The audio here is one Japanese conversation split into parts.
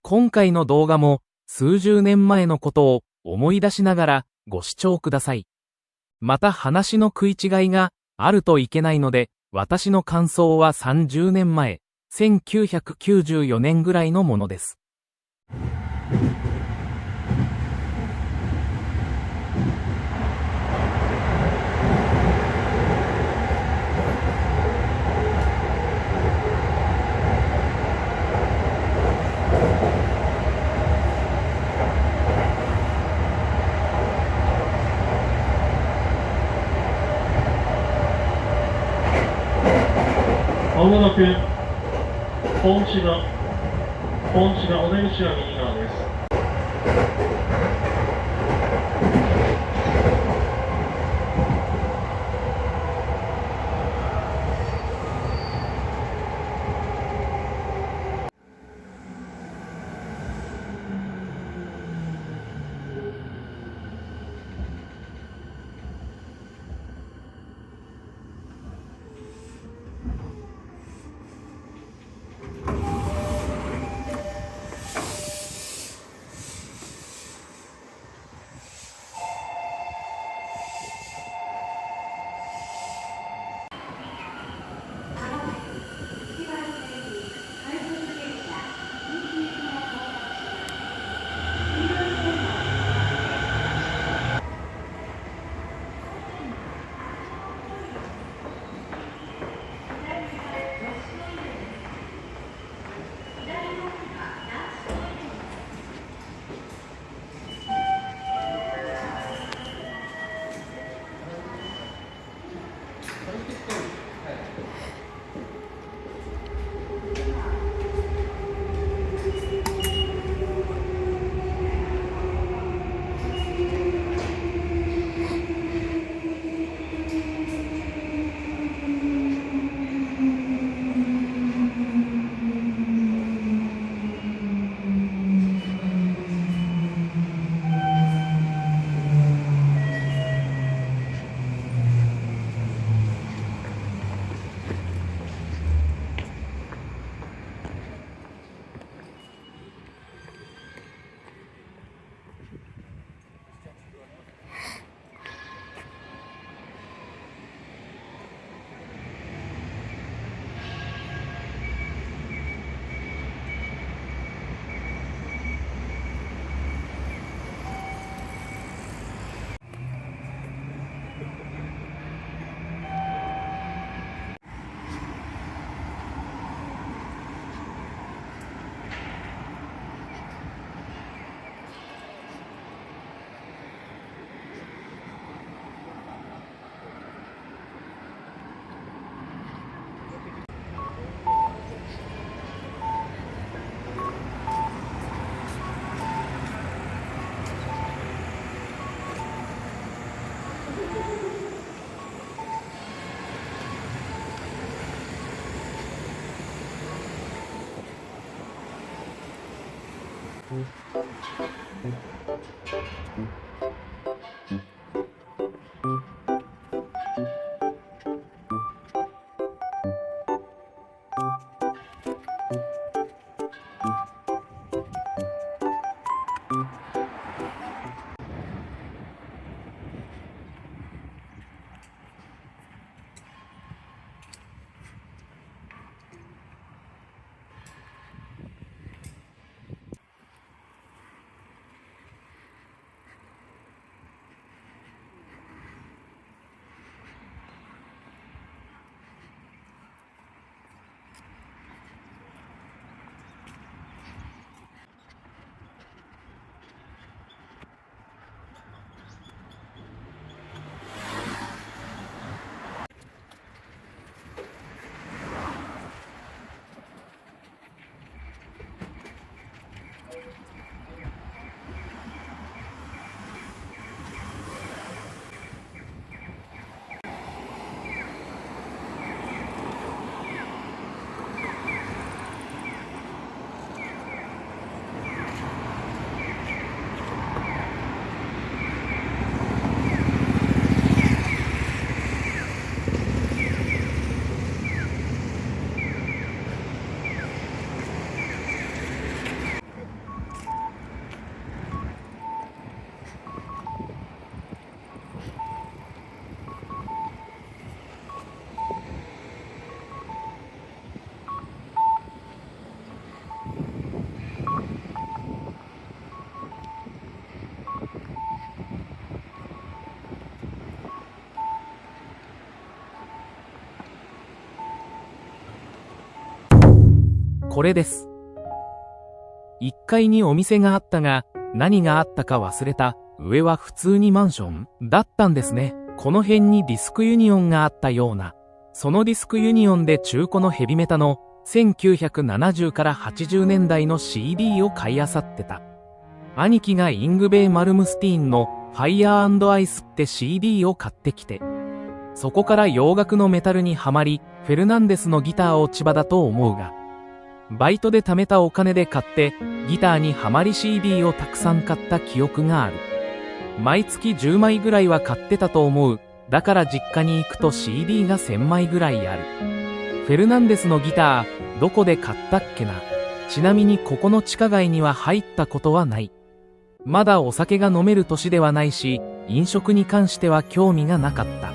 今回の動画も数十年前のことを思い出しながらご視聴ください。また話の食い違いがあるといけないので、私の感想は30年前、1994年ぐらいのものです。まもなく本市がお出口は右側です。これです。1階にお店があったが、何があったか忘れた。上は普通にマンションだったんですね。この辺にディスクユニオンがあったような。そのディスクユニオンで中古のヘビメタの1970から80年代の CD を買い漁ってた。兄貴がイングベイ・マルムスティーンのファイヤー&アイスって CD を買ってきて、そこから洋楽のメタルにはまり、フェルナンデスのギターを千葉だと思うが、バイトで貯めたお金で買って、ギターにはまり CD をたくさん買った記憶がある。毎月10枚ぐらいは買ってたと思う。だから実家に行くと CD が1000枚ぐらいある。フェルナンデスのギター、どこで買ったっけな。ちなみにここの地下街には入ったことはない。まだお酒が飲める年ではないし、飲食に関しては興味がなかった。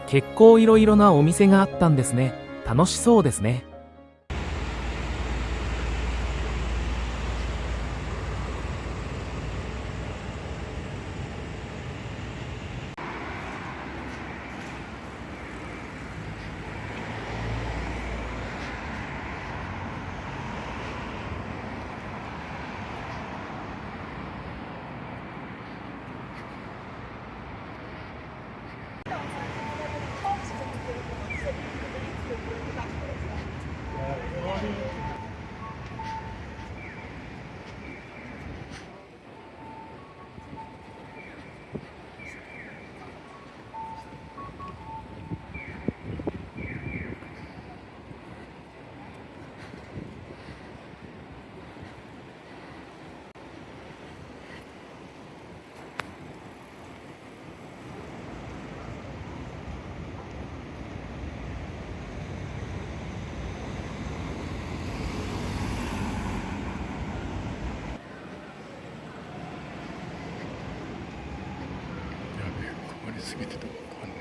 結構いろいろなお店があったんですね。楽しそうですね。過ぎてたかわかんね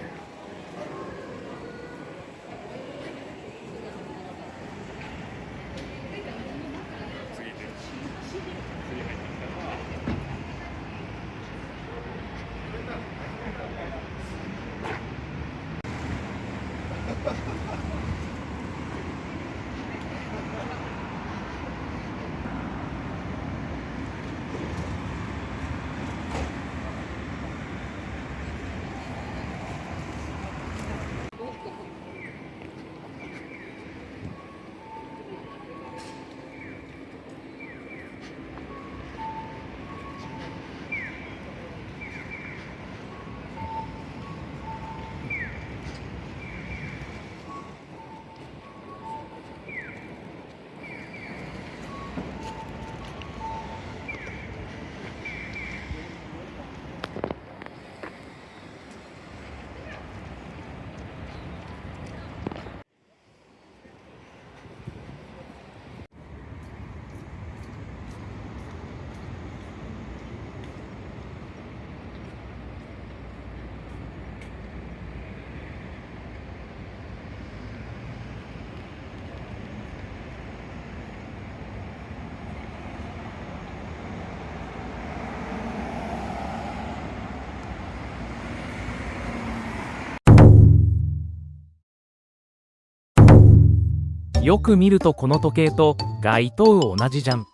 よく見るとこの時計と街灯同じじゃん。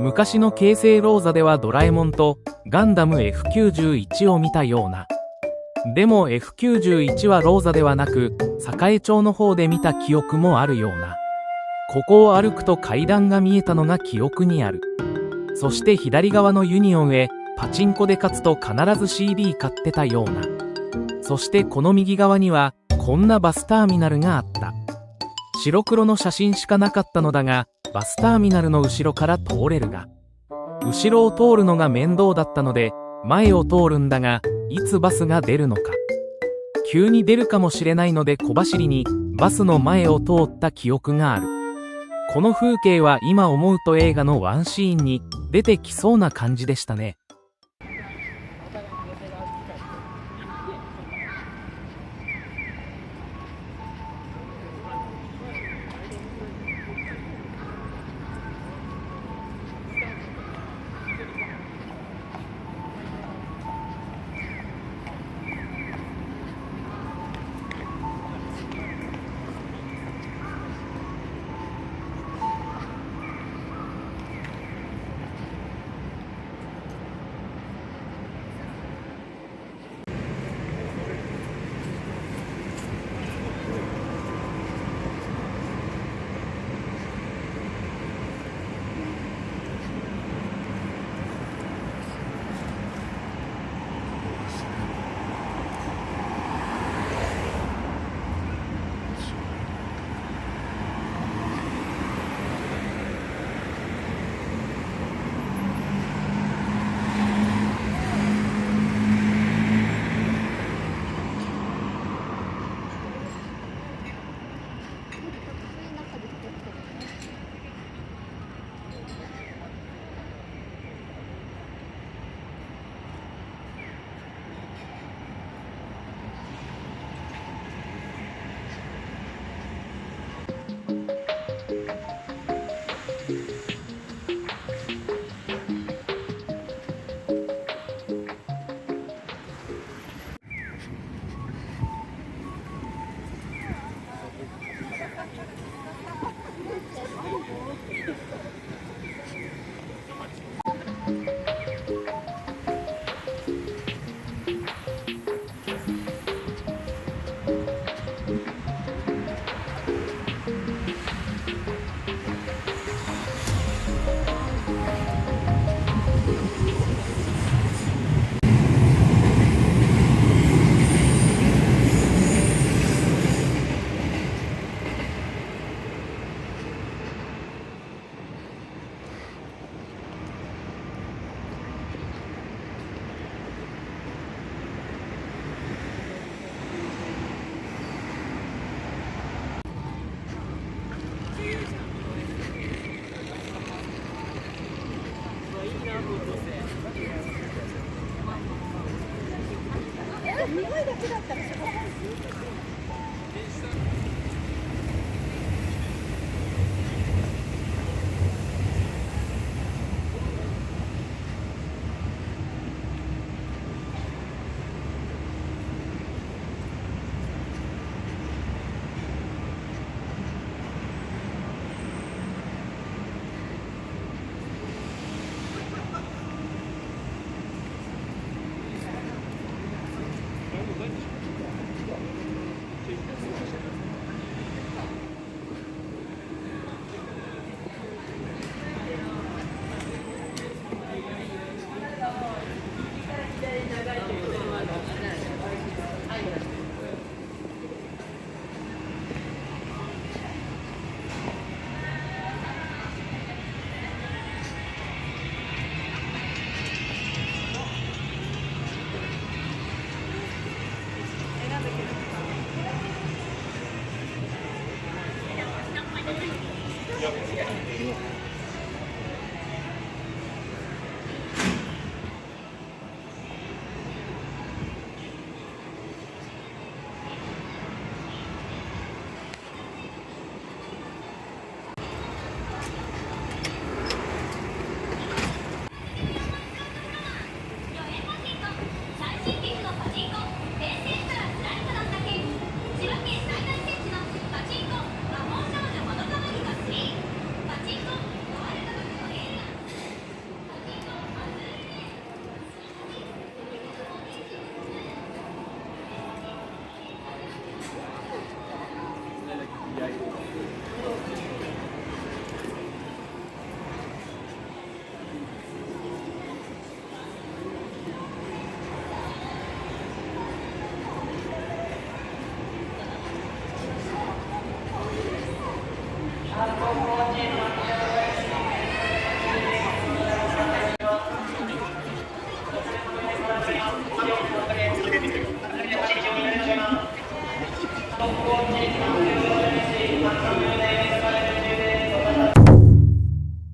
昔の京成ローザではドラえもんとガンダム F91 を見たような。でも F91 はローザではなく栄町の方で見た記憶もあるような。ここを歩くと階段が見えたのが記憶にある。そして左側のユニオンへパチンコで勝つと必ず CD 買ってたような。そしてこの右側にはこんなバスターミナルがあった。白黒の写真しかなかったのだが、バスターミナルの後ろから通れるが、後ろを通るのが面倒だったので前を通るんだが、いつバスが出るのか、急に出るかもしれないので小走りにバスの前を通った記憶がある。この風景は今思うと映画のワンシーンに出てきそうな感じでしたね。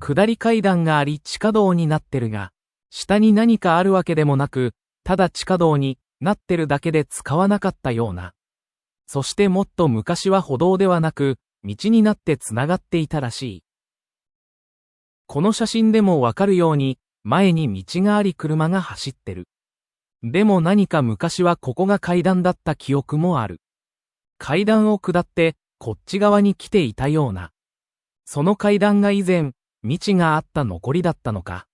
下り階段があり地下道になってるが、下に何かあるわけでもなく、ただ地下道になってるだけで使わなかったような。そしてもっと昔は歩道ではなく、道になってつながっていたらしい。この写真でもわかるように、前に道があり車が走ってる。でも何か昔はここが階段だった記憶もある。階段を下って、こっち側に来ていたような。その階段が以前、道があった残りだったのか。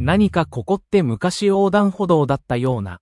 何かここって昔横断歩道だったような。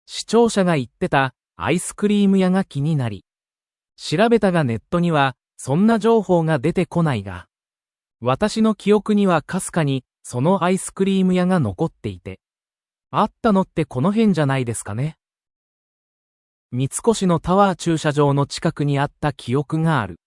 視聴者が言ってたアイスクリーム屋が気になり、調べたがネットにはそんな情報が出てこないが、私の記憶にはかすかにそのアイスクリーム屋が残っていて、あったのってこの辺じゃないですかね。三越のタワー駐車場の近くにあった記憶がある。